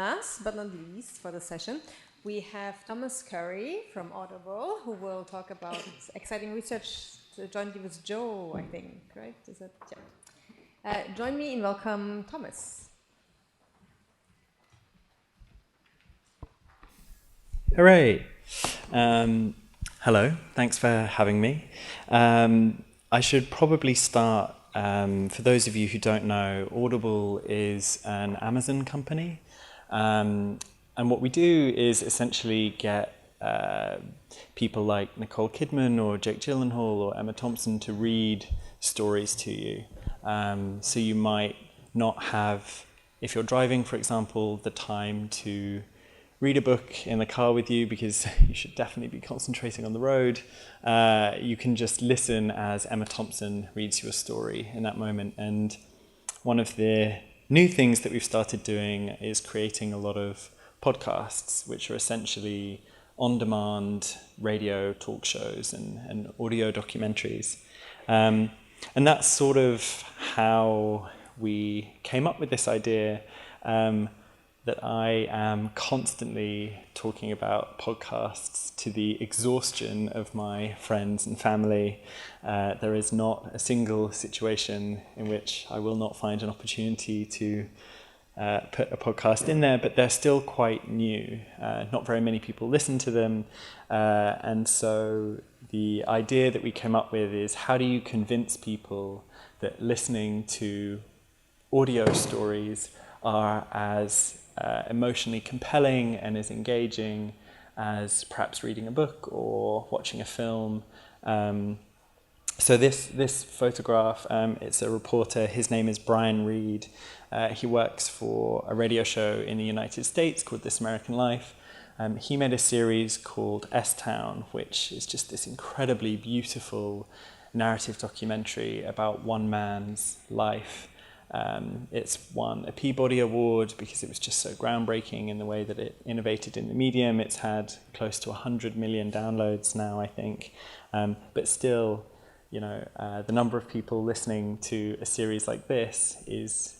Last but not least for the session, we have Thomas Curry from Audible, who will talk about exciting research jointly with Joe, I think, right? Is it? Yeah. Join me in welcome Thomas. Hooray! Hello, thanks for having me. I should probably start, for those of you who don't know, Audible is an Amazon company. And what we do is essentially get people like Nicole Kidman or Jake Gyllenhaal or Emma Thompson to read stories to you. So you might not have, if you're driving, for example, the time to read a book in the car with you because you should definitely be concentrating on the road. You can just listen as Emma Thompson reads you a story in that moment. And one of the new things that we've started doing is creating a lot of podcasts, which are essentially on-demand radio talk shows and audio documentaries. And that's sort of how we came up with this idea that I am constantly talking about podcasts to the exhaustion of my friends and family. There is not a single situation in which I will not find an opportunity to put a podcast in there, but they're still quite new. Not very many people listen to them. And so the idea that we came up with is, how do you convince people that listening to audio stories are as emotionally compelling and as engaging as perhaps reading a book or watching a film. So this photograph, it's a reporter, his name is Brian Reed. He works for a radio show in the United States called This American Life. He made a series called S-Town, which is just this incredibly beautiful narrative documentary about one man's life. It's won a Peabody Award because it was just so groundbreaking in the way that it innovated in the medium. It's had close to 100 million downloads now, I think. But still, the number of people listening to a series like this is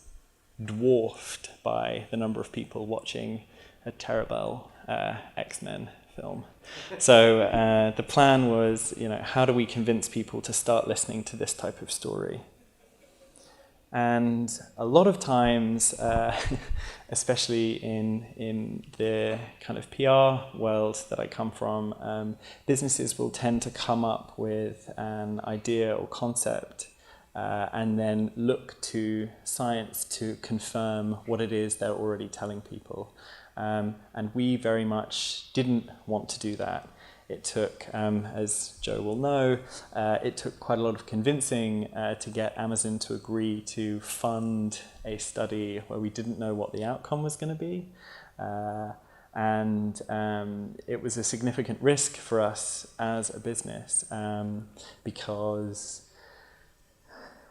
dwarfed by the number of people watching a terrible X-Men film. So the plan was, how do we convince people to start listening to this type of story? And a lot of times, especially in the kind of PR world that I come from, businesses will tend to come up with an idea or concept and then look to science to confirm what it is they're already telling people. And we very much didn't want to do that. It took, as Joe will know, it took quite a lot of convincing to get Amazon to agree to fund a study where we didn't know what the outcome was going to be. And it was a significant risk for us as a business because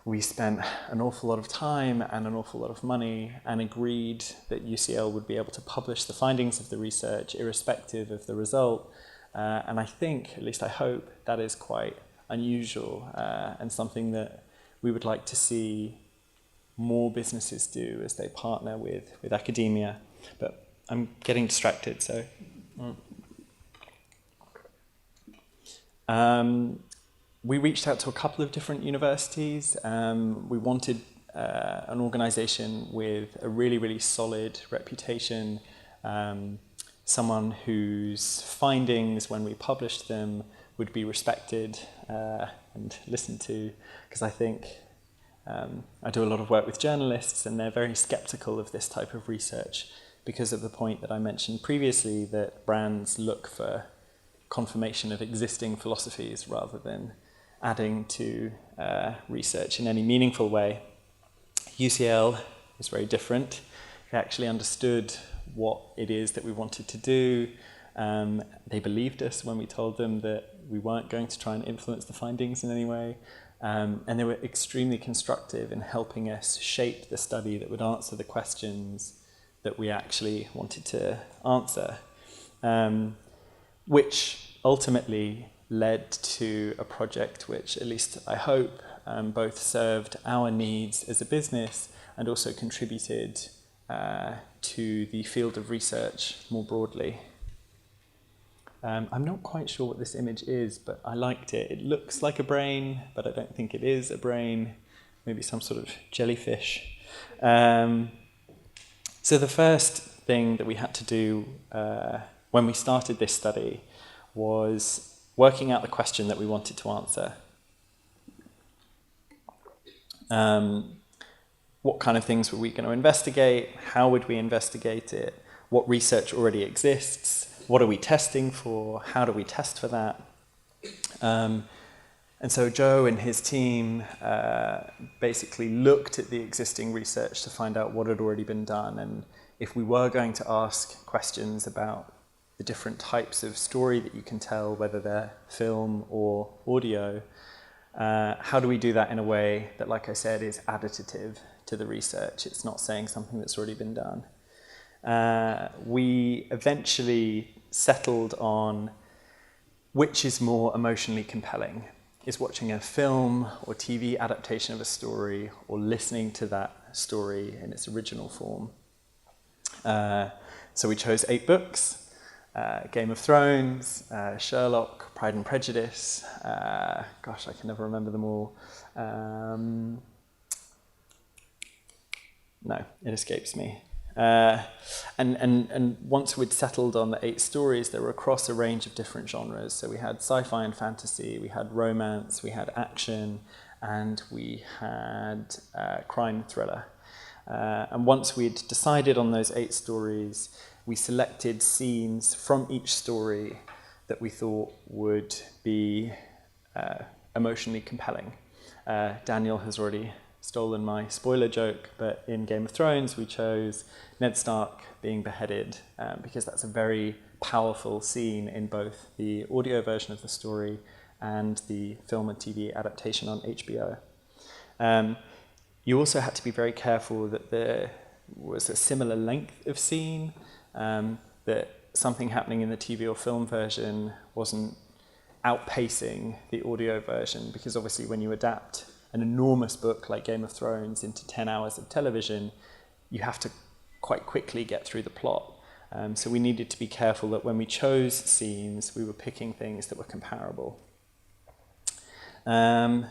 we spent an awful lot of time and an awful lot of money and agreed that UCL would be able to publish the findings of the research irrespective of the result. And I think, at least I hope, that is quite unusual and something that we would like to see more businesses do as they partner with academia. But I'm getting distracted, so... We reached out to a couple of different universities. We wanted an organization with a really, really solid reputation, someone whose findings, when we published them, would be respected and listened to, because I think I do a lot of work with journalists and they're very skeptical of this type of research because of the point that I mentioned previously, that brands look for confirmation of existing philosophies rather than adding to research in any meaningful way. UCL was very different. They actually understood what it is that we wanted to do. They believed us when we told them that we weren't going to try and influence the findings in any way. And they were extremely constructive in helping us shape the study that would answer the questions that we actually wanted to answer, which ultimately led to a project which, at least I hope, both served our needs as a business and also contributed to the field of research more broadly. I'm not quite sure what this image is, but I liked it. It looks like a brain, but I don't think it is a brain. Maybe some sort of jellyfish. So the first thing that we had to do when we started this study was working out the question that we wanted to answer. What kind of things were we going to investigate? How would we investigate it? What research already exists? What are we testing for? How do we test for that? And so Joe and his team basically looked at the existing research to find out what had already been done, and if we were going to ask questions about the different types of story that you can tell, whether they're film or audio, how do we do that in a way that, like I said, is additive to the research? It's not saying something that's already been done. We eventually settled on which is more emotionally compelling. Is watching a film or TV adaptation of a story, or listening to that story in its original form? So we chose 8 books: Game of Thrones, Sherlock, Pride and Prejudice. Gosh, I can never remember them all. No, it escapes me. And once we'd settled on the 8 stories, they were across a range of different genres. So we had sci-fi and fantasy, we had romance, we had action, and we had crime thriller. And once we'd decided on those 8 stories, we selected scenes from each story that we thought would be emotionally compelling. Daniel has already stolen my spoiler joke, but in Game of Thrones we chose Ned Stark being beheaded because that's a very powerful scene in both the audio version of the story and the film and TV adaptation on HBO. You also had to be very careful that there was a similar length of scene, that something happening in the TV or film version wasn't outpacing the audio version, because obviously when you adapt an enormous book like Game of Thrones into 10 hours of television, you have to quite quickly get through the plot. So we needed to be careful that when we chose scenes, we were picking things that were comparable. The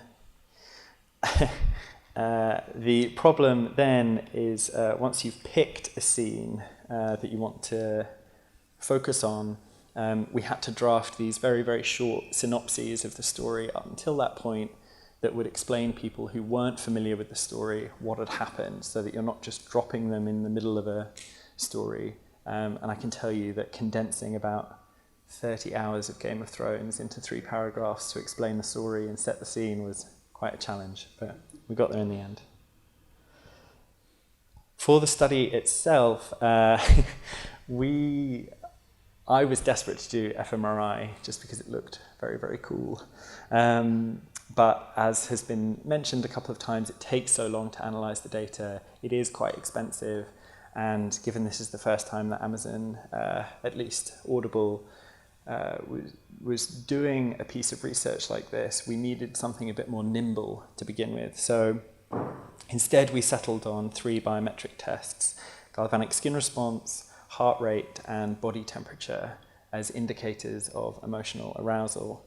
problem then is once you've picked a scene that you want to focus on, we had to draft these very, very short synopses of the story up until that point that would explain people who weren't familiar with the story what had happened, so that you're not just dropping them in the middle of a story. And I can tell you that condensing about 30 hours of Game of Thrones into 3 paragraphs to explain the story and set the scene was quite a challenge, but we got there in the end. For the study itself, I was desperate to do fMRI just because it looked very, very cool. But as has been mentioned a couple of times, it takes so long to analyze the data. It is quite expensive. And given this is the first time that Amazon, at least Audible, was doing a piece of research like this, we needed something a bit more nimble to begin with. So instead, we settled on 3 biometric tests: galvanic skin response, heart rate, and body temperature as indicators of emotional arousal.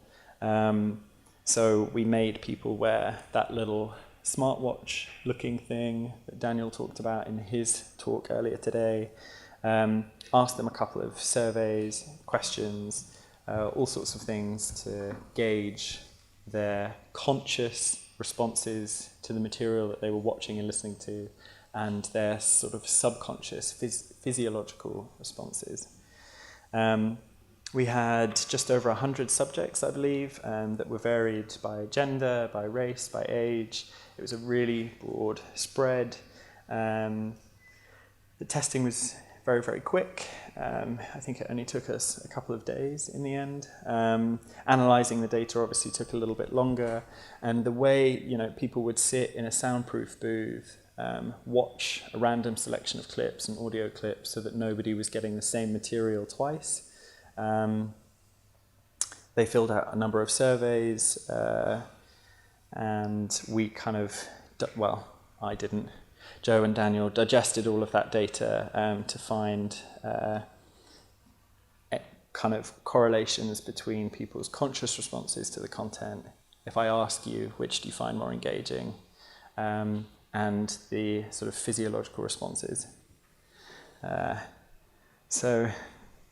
So we made people wear that little smartwatch looking thing that Daniel talked about in his talk earlier today, asked them a couple of surveys, questions, all sorts of things to gauge their conscious responses to the material that they were watching and listening to, and their sort of subconscious physiological responses. We had just over 100 subjects, I believe, that were varied by gender, by race, by age. It was a really broad spread. The testing was very, very quick. I think it only took us a couple of days in the end. Analysing the data obviously took a little bit longer. And the way, people would sit in a soundproof booth, watch a random selection of clips and audio clips so that nobody was getting the same material twice. They filled out a number of surveys, and we I didn't. Joe and Daniel digested all of that data to find kind of correlations between people's conscious responses to the content. If I ask you, which do you find more engaging? And the sort of physiological responses. So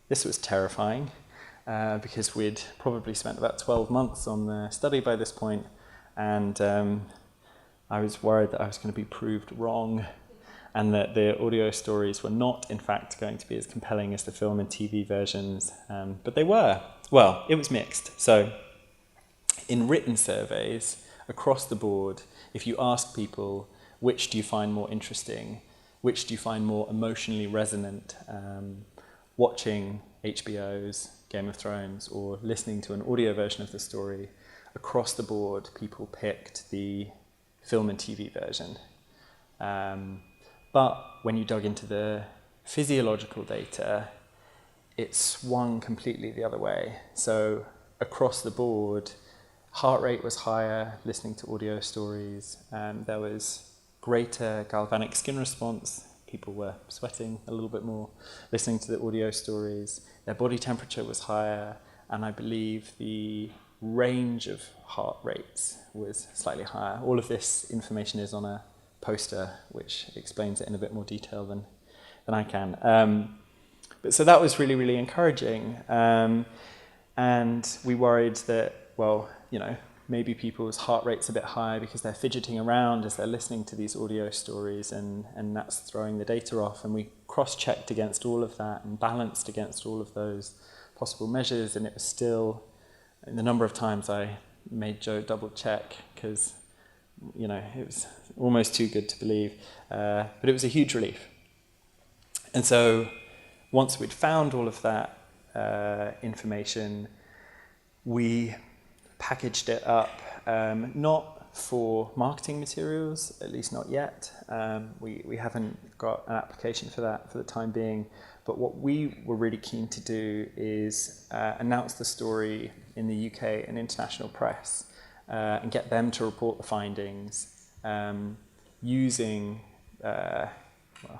this was terrifying because we'd probably spent about 12 months on the study by this point, and I was worried that I was going to be proved wrong and that the audio stories were not, in fact, going to be as compelling as the film and TV versions, but they were. Well, it was mixed. So in written surveys, across the board, if you ask people, which do you find more interesting, which do you find more emotionally resonant, watching HBO's Game of Thrones or listening to an audio version of the story, across the board, people picked the film and TV version. But when you dug into the physiological data, it swung completely the other way. So across the board, heart rate was higher listening to audio stories. There was greater galvanic skin response. People were sweating a little bit more listening to the audio stories. Their body temperature was higher, and I believe the range of heart rates was slightly higher. All of this information is on a poster which explains it in a bit more detail than I can. But so that was really, really encouraging. And we worried that, well, maybe people's heart rate's a bit high because they're fidgeting around as they're listening to these audio stories, and that's throwing the data off. And we cross-checked against all of that and balanced against all of those possible measures, and it was still, the number of times I made Joe double-check because it was almost too good to believe, but it was a huge relief. And so once we'd found all of that information, we packaged it up, not for marketing materials, at least not yet. We haven't got an application for that for the time being, but what we were really keen to do is announce the story in the UK and international press, and get them to report the findings using,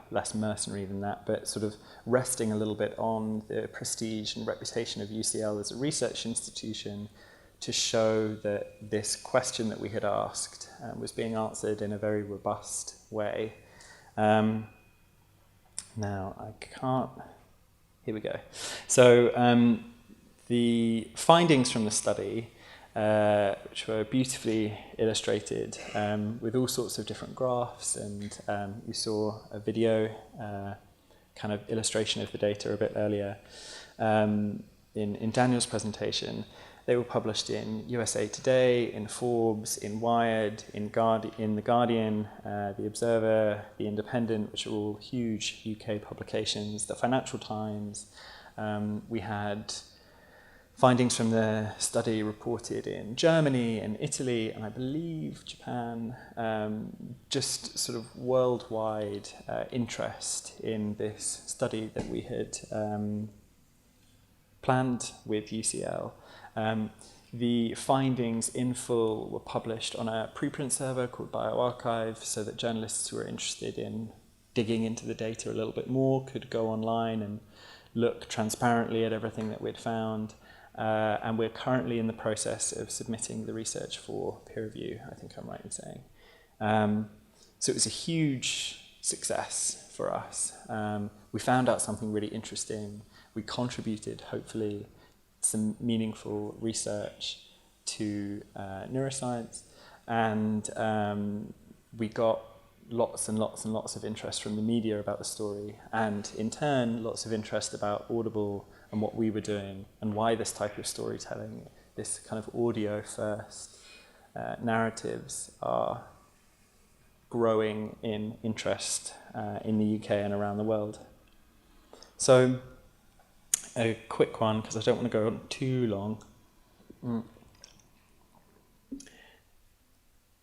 less mercenary than that, but sort of resting a little bit on the prestige and reputation of UCL as a research institution to show that this question that we had asked was being answered in a very robust way. Now, I can't... Here we go. So the findings from the study, which were beautifully illustrated with all sorts of different graphs, and you saw a video kind of illustration of the data a bit earlier in Daniel's presentation. They were published in USA Today, in Forbes, in Wired, in The Guardian, The Observer, The Independent, which are all huge UK publications, the Financial Times. We had findings from the study reported in Germany and Italy, and I believe Japan, just sort of worldwide interest in this study that we had planned with UCL. The findings in full were published on a preprint server called bioRxiv, so that journalists who were interested in digging into the data a little bit more could go online and look transparently at everything that we'd found. And we're currently in the process of submitting the research for peer review, I think I'm right in saying. So it was a huge success for us. We found out something really interesting. We contributed, hopefully, some meaningful research to neuroscience, and we got lots and lots and lots of interest from the media about the story, and in turn lots of interest about Audible and what we were doing and why this type of storytelling, this kind of audio first narratives, are growing in interest in the UK and around the world. So a quick one, because I don't want to go on too long.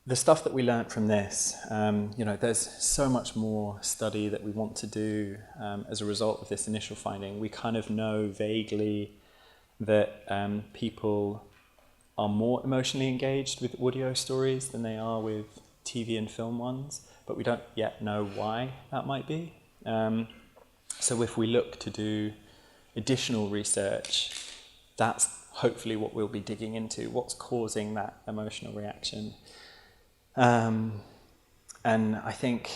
The stuff that we learnt from this, there's so much more study that we want to do as a result of this initial finding. We kind of know vaguely that people are more emotionally engaged with audio stories than they are with TV and film ones, but we don't yet know why that might be. So if we look to do additional research, that's hopefully what we'll be digging into, what's causing that emotional reaction. And I think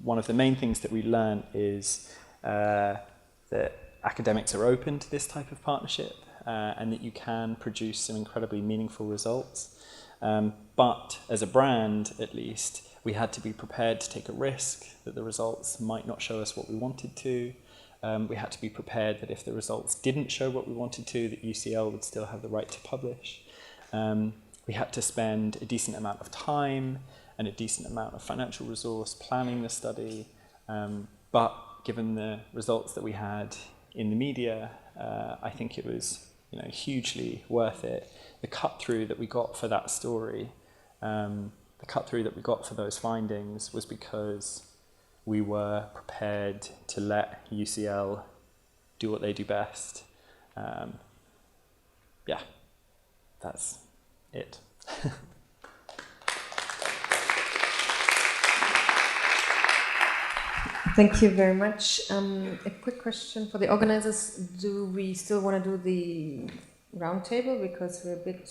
one of the main things that we learn is that academics are open to this type of partnership, and that you can produce some incredibly meaningful results. But as a brand, at least, we had to be prepared to take a risk that the results might not show us what we wanted to. We had to be prepared that if the results didn't show what we wanted to, that UCL would still have the right to publish. We had to spend a decent amount of time and a decent amount of financial resource planning the study. But given the results that we had in the media, I think it was hugely worth it. The cut through that we got for that story, the cut through that we got for those findings was because we were prepared to let UCL do what they do best. Yeah, that's it. Thank you very much. A quick question for the organizers. Do we still want to do the roundtable because we're a bit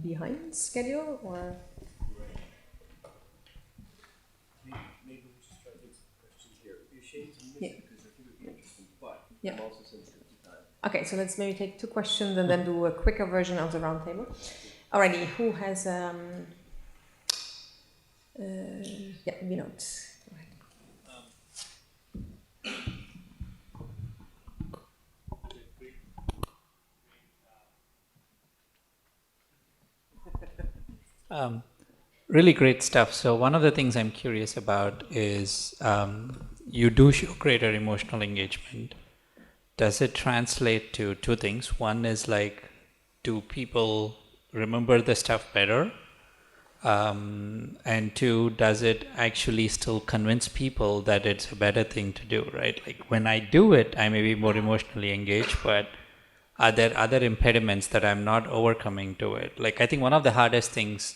behind schedule, or? Maybe we'll just try to get some questions here. It'd be a shame to miss Yeah. it because I think it would be interesting, but Yeah. I'm also sensitive to time. Okay, so let's maybe take 2 questions and then do a quicker version of the roundtable. Alrighty, who has Vinod. Go ahead. Really great stuff. So one of the things I'm curious about is you do show greater emotional engagement. Does it translate to 2 things? One is like, do people remember the stuff better? And 2, does it actually still convince people that it's a better thing to do, right? Like when I do it, I may be more emotionally engaged, but are there other impediments that I'm not overcoming to it? Like I think one of the hardest things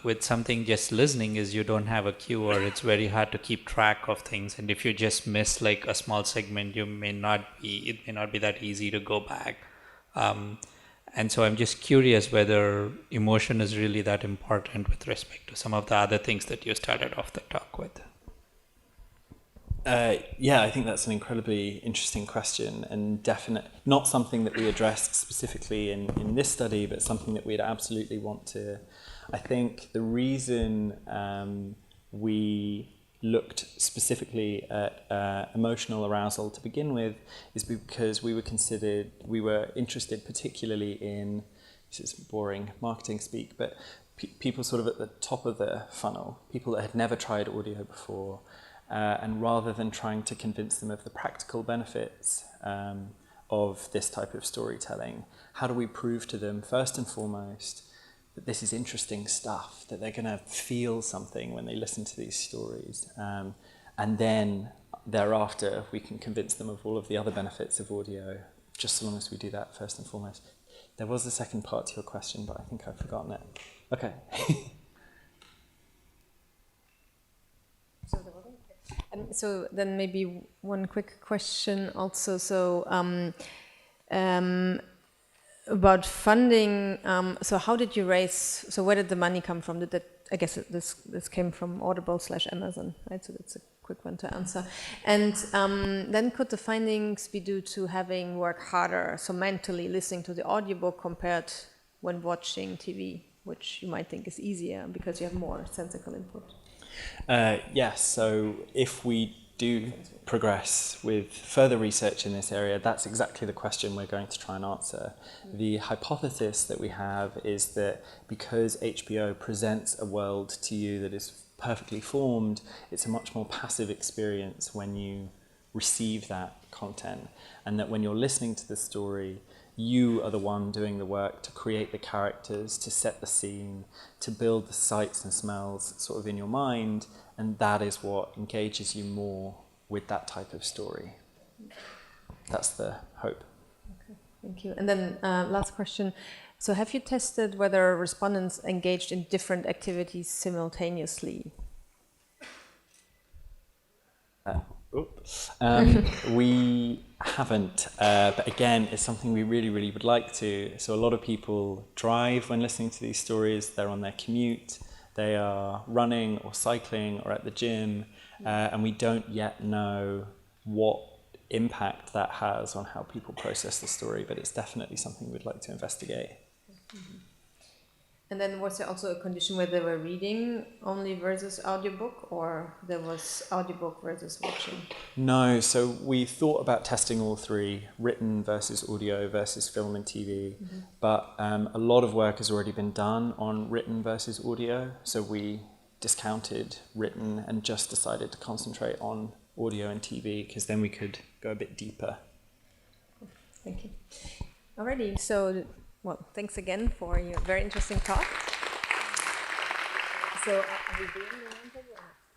with something just listening is you don't have a cue, or it's very hard to keep track of things. And if you just miss like a small segment, it may not be that easy to go back. And so I'm just curious whether emotion is really that important with respect to some of the other things that you started off the talk with. Yeah, I think that's an incredibly interesting question, and not something that we addressed specifically in this study, but something that we'd absolutely want to. I think the reason we looked specifically at emotional arousal to begin with is because we were interested particularly in, this is boring marketing speak, but people sort of at the top of the funnel, people that had never tried audio before, and rather than trying to convince them of the practical benefits of this type of storytelling, how do we prove to them first and foremost that this is interesting stuff, that they're going to feel something when they listen to these stories, and then thereafter we can convince them of all of the other benefits of audio, just so long as we do that first and foremost. There was a second part to your question, but I think I've forgotten it. Okay. So then maybe one quick question also. So about funding. So how did you raise? So where did the money come from? Did that? I guess this came from Audible/Amazon, right? So that's a quick one to answer. And then could the findings be due to having worked harder, so mentally listening to the audiobook compared when watching TV, which you might think is easier because you have more sensical input? Yes, so if we do progress with further research in this area, that's exactly the question we're going to try and answer. The hypothesis that we have is that because HBO presents a world to you that is perfectly formed, it's a much more passive experience when you receive that content, and that when you're listening to the story, you are the one doing the work to create the characters, to set the scene, to build the sights and smells sort of in your mind, and that is what engages you more with that type of story. That's the hope. Okay, thank you. And then last question. So have you tested whether respondents engaged in different activities simultaneously? We haven't, but again, it's something we really, really would like to. So a lot of people drive when listening to these stories. They're on their commute, they are running or cycling or at the gym, and we don't yet know what impact that has on how people process the story, but it's definitely something we'd like to investigate. And then was there also a condition where they were reading only versus audiobook, or there was audiobook versus watching? No, so we thought about testing all three, written versus audio versus film and TV, but a lot of work has already been done on written versus audio, so we discounted written and just decided to concentrate on audio and TV, because then we could go a bit deeper. Thank you. Alrighty, so well, thanks again for your very interesting talk. So are we doing the round table or not?